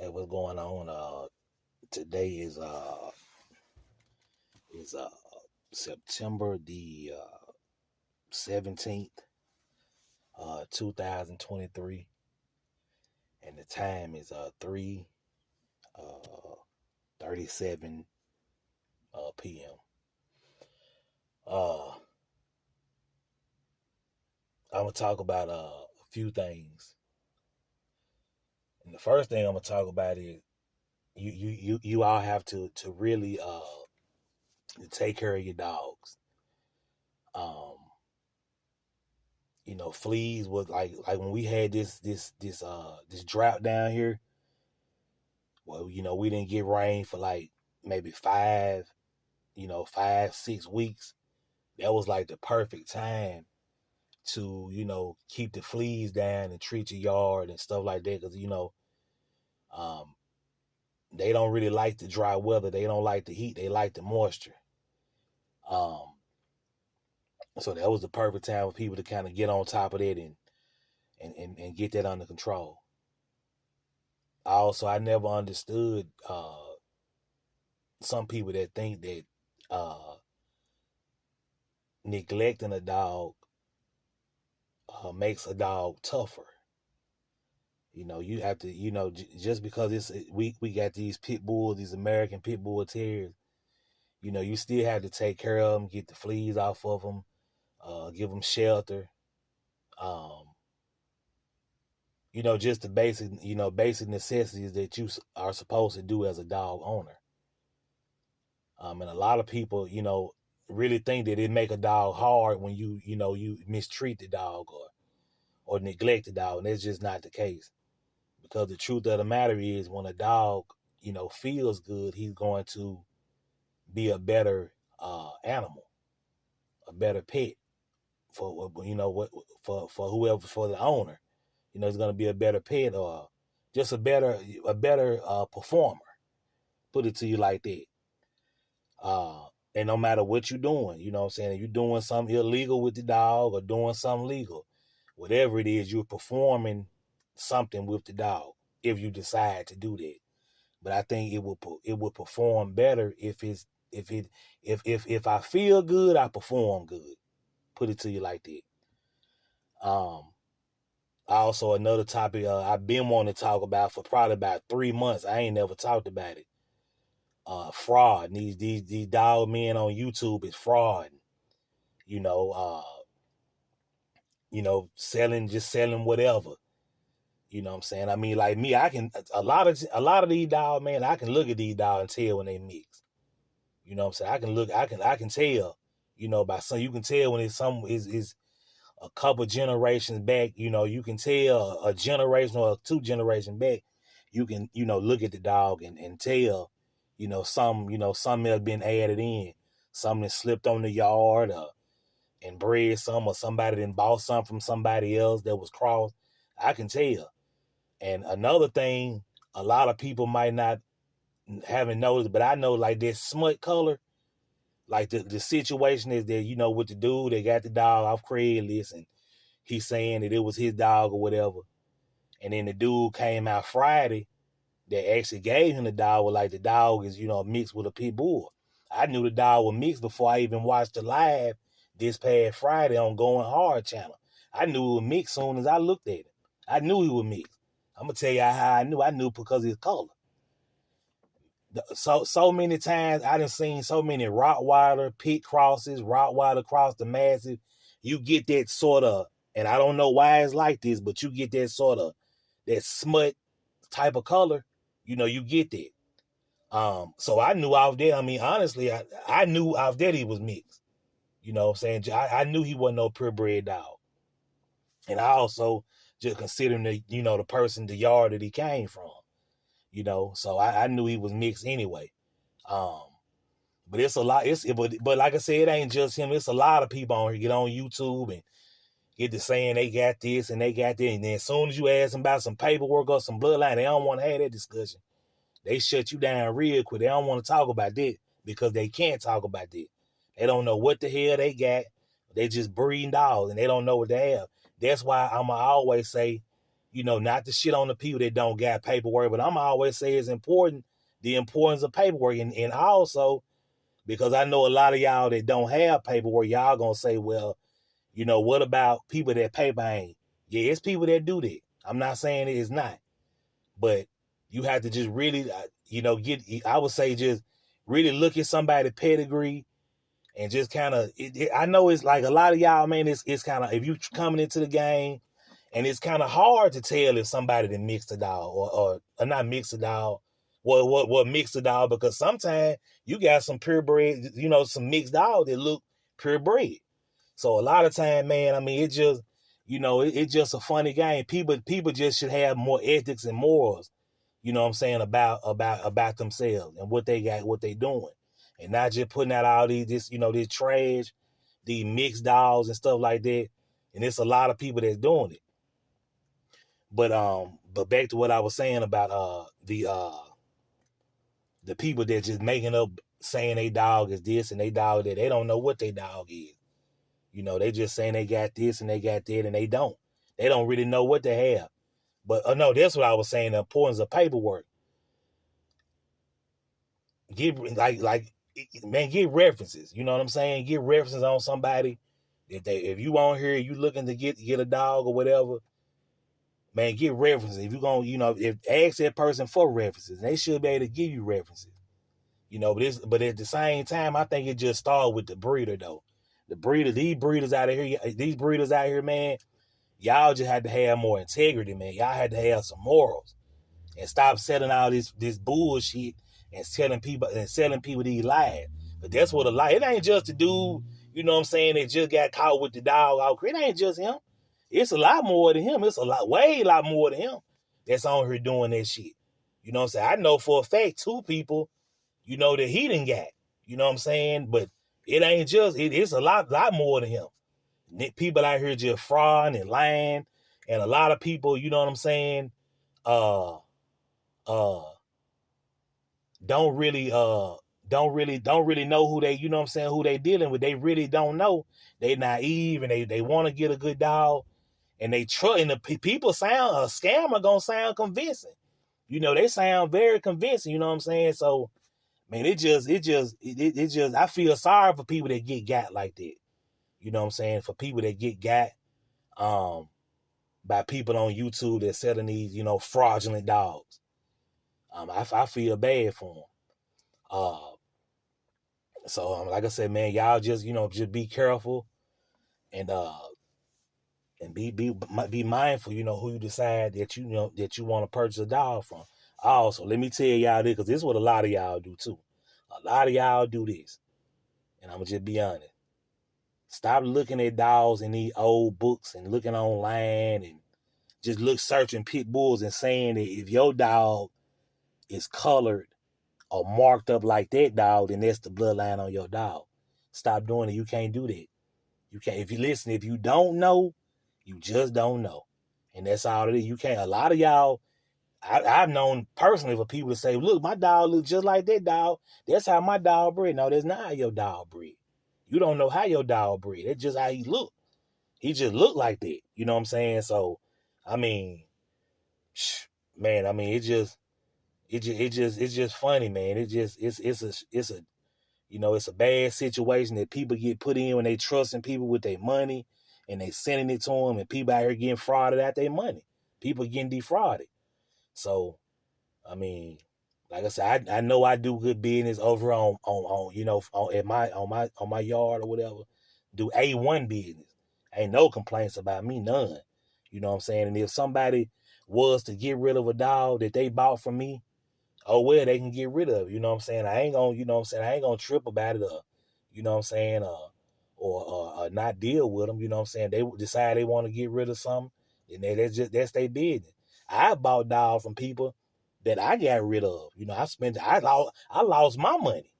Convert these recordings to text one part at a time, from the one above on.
Hey, what's going on? Today is September the 17th, 2023, and the time is 3:37 p.m. I'm gonna talk about a few things, and the first thing I'm gonna talk about is you all have to really take care of your dogs. Um, fleas was like when we had this drought down here. Well, we didn't get rain for like maybe 5, 6 weeks. That was like the perfect time to, keep the fleas down and treat your yard and stuff like that. Cause, um, they don't really like the dry weather. They don't like the heat. They like the moisture. So that was the perfect time for people to kind of get on top of that and get that under control. Also, I never understood some people that think that neglecting a dog makes a dog tougher. You have to, just because we got these pit bulls, these American pit bull terriers, you still have to take care of them, get the fleas off of them, give them shelter. Just the basic necessities that you are supposed to do as a dog owner. And a lot of people, really think that it make a dog hard when you mistreat the dog or neglect the dog, and that's just not the case. Because the truth of the matter is, when a dog, feels good, he's going to be a better animal, a better pet for for whoever, for the owner. He's going to be a better pet or just a better performer. Put it to you like that. And no matter what you're doing, you know what I'm saying, if you're doing something illegal with the dog or doing something legal, whatever it is, you're performing something with the dog if you decide to do that. But I think it will perform better if I feel good, I perform good. Put it to you like that. Also, another topic I've been wanting to talk about for probably about 3 months. I ain't never talked about it. Fraud. These dog men on YouTube is fraud. Selling whatever. You know what I'm saying? I mean, like me, I can a lot of these dog man, I can look at these dogs and tell when they mix. You know what I'm saying? I can tell, by some, you can tell when it's some is a couple generations back, you can tell a generation or 2 generations back, you can, look at the dog and tell, some have been added in, some that slipped on the yard and bred some, or somebody then bought some from somebody else that was crossed. I can tell. And another thing, a lot of people might not haven't noticed, but I know like this smut color, like the situation is that, with the dude that got the dog off Craigslist and he's saying that it was his dog or whatever. And then the dude came out Friday that actually gave him the dog, like the dog is, mixed with a pit bull. I knew the dog was mixed before I even watched the live this past Friday on Going Hard channel. I knew it was mixed soon as I looked at it. I knew he was mixed. I'm going to tell you how I knew. I knew because of his color. So many times I done seen so many Rottweiler pit crosses, Rottweiler cross the massive. You get that sort of, and I don't know why it's like this, but you get that sort of, that smut type of color. You get that. So I knew off there, I mean, honestly, I knew off there he was mixed. You know what I'm saying? I knew he wasn't no purebred dog. And I also, just considering the person, the yard that he came from. So I knew he was mixed anyway. But it's a lot. But like I said, it ain't just him. It's a lot of people on here get on YouTube and get to saying they got this and they got that. And then as soon as you ask them about some paperwork or some bloodline, they don't want to have that discussion. They shut you down real quick. They don't want to talk about that because they can't talk about that. They don't know what the hell they got. They just breeding dogs and they don't know what they have. That's why I'ma always say, not to shit on the people that don't got paperwork, but I'm always say it's important, the importance of paperwork. And also, because I know a lot of y'all that don't have paperwork, y'all gonna say, well, what about people that paper ain't? Yeah, it's people that do that. I'm not saying it is not. But you have to just really, I would say just really look at somebody's pedigree and just kind of, I know it's like a lot of y'all, man, it's kind of, if you coming into the game, and it's kind of hard to tell if somebody that mixed a dog or not mixed a dog, what mixed a dog, because sometimes you got some purebred, some mixed dogs that look purebred. So a lot of time, man, I mean, it just, it's just a funny game. People just should have more ethics and morals, what I'm saying, about themselves and what they got, what they doing. And not just putting out all this trash, these mixed dogs and stuff like that. And it's a lot of people that's doing it. But back to what I was saying about the people that just making up saying they dog is this and they dog that, they don't know what they dog is. They just saying they got this and they got that, and they don't. They don't really know what they have. But no, that's what I was saying, the importance of paperwork. Get man, get references. You know what I'm saying? Get references on somebody. If you on here, you looking to get a dog or whatever, man, get references. If you gonna, if ask that person for references, they should be able to give you references. But at the same time, I think it just started with the breeder though. These breeders out here, man, y'all just had to have more integrity, man. Y'all had to have some morals and stop selling all this bullshit and selling people these lies. But that's what a lie. It ain't just the dude, that just got caught with the dog out. It ain't just him. It's a lot more than him. It's way lot more than him that's on here doing that shit. You know what I'm saying? I know for a fact 2 people, that he done got. You know what I'm saying? But it ain't just, it's a lot more than him. People out here just frauding and lying. And a lot of people, you know what I'm saying, don't really know who they, who they dealing with. They really don't know. They naive and they want to get a good dog. And they and the people sound, a scammer gonna sound convincing. They sound very convincing, you know what I'm saying? So, man, it just, I feel sorry for people that get got like that. You know what I'm saying? For people that get got by people on YouTube that selling these, fraudulent dogs. I feel bad for them. So, like I said, man, y'all just, just be careful and be mindful, who you decide that that you want to purchase a dog from. Also, let me tell y'all this, because this is what a lot of y'all do too. A lot of y'all do this, and I'm gonna just be honest. Stop looking at dogs in these old books and looking online and just searching pit bulls and saying that if your dog is colored or marked up like that dog, then that's the bloodline on your dog. Stop doing it. You can't do that. You can't. If you don't know, you just don't know. And that's all it is. You can't. A lot of y'all, I've known personally for people to say, look, my dog looks just like that dog. That's how my dog bred. No, that's not how your dog bred. You don't know how your dog bred. That's just how he look. He just look like that. You know what I'm saying? So, I mean, man, I mean, it's just funny, man. It's a bad situation that people get put in when they trusting people with their money and they sending it to them, and people out here getting frauded out their money. People getting defrauded. So, I mean, like I said, I know I do good business over on my yard or whatever. Do A1 business. Ain't no complaints about me, none. You know what I'm saying? And if somebody was to get rid of a dog that they bought from me, oh well, they can get rid of it. You know what I'm saying? I ain't gonna trip about it or not deal with them. You know what I'm saying? They decide they want to get rid of something, and that's their business. I bought dogs from people that I got rid of. I lost my money.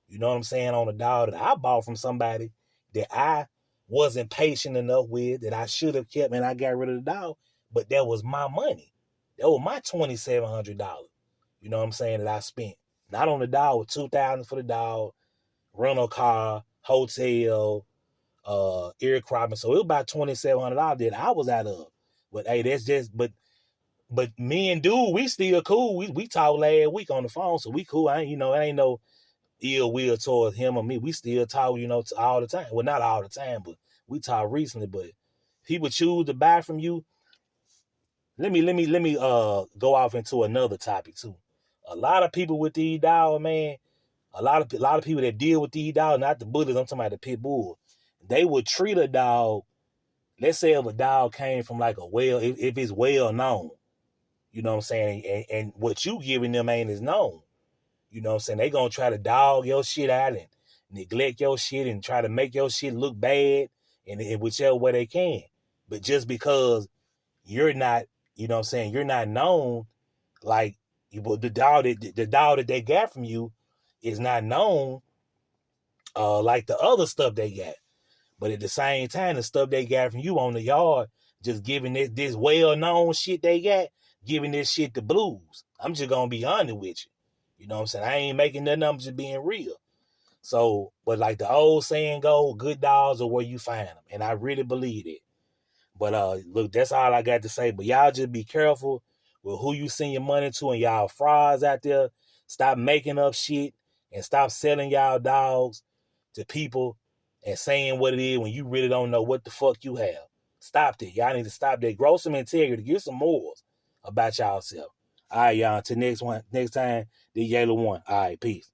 You know what I'm saying? On a dog that I bought from somebody that I wasn't patient enough with, that I should have kept, and I got rid of the dog. But that was my money. That was my $2,700. You know what I'm saying, that I spent. Not on the dog, with $2,000 for the dog, rental car, hotel, ear cropping. So it was about $2,700 that I was out of. But hey, But me and dude, we still cool. We talked last week on the phone, so we cool. I ain't, it ain't no ill will towards him or me. We still talk, all the time. Well, not all the time, but we talk recently. But people choose to buy from you. Let me go off into another topic too. A lot of people with these dogs, man. A lot of people that deal with these dogs, not the bullies. I'm talking about the pit bull. They would treat a dog. Let's say if a dog came from like if it's well known, you know what I'm saying, and what you giving them ain't is known. You know what I'm saying? They gonna try to dog your shit out and neglect your shit and try to make your shit look bad in whichever way they can. But just because you're not, you know what I'm saying, you're not known, like the dog that they got from you is not known like the other stuff they got. But at the same time, the stuff they got from you on the yard, just giving this well-known shit they got, giving this shit the blues. I'm just gonna be honest with you. You know what I'm saying? I ain't making nothing, I'm just being real. So, but like the old saying go, good dogs are where you find them. And I really believe it. But look, that's all I got to say. But y'all just be careful with who you send your money to, and y'all frauds out there. Stop making up shit and stop selling y'all dogs to people and saying what it is when you really don't know what the fuck you have. Stop that. Y'all need to stop that. Grow some integrity. Get some morals about y'all self. All right, y'all. Until next time, the Yellow One. All right, peace.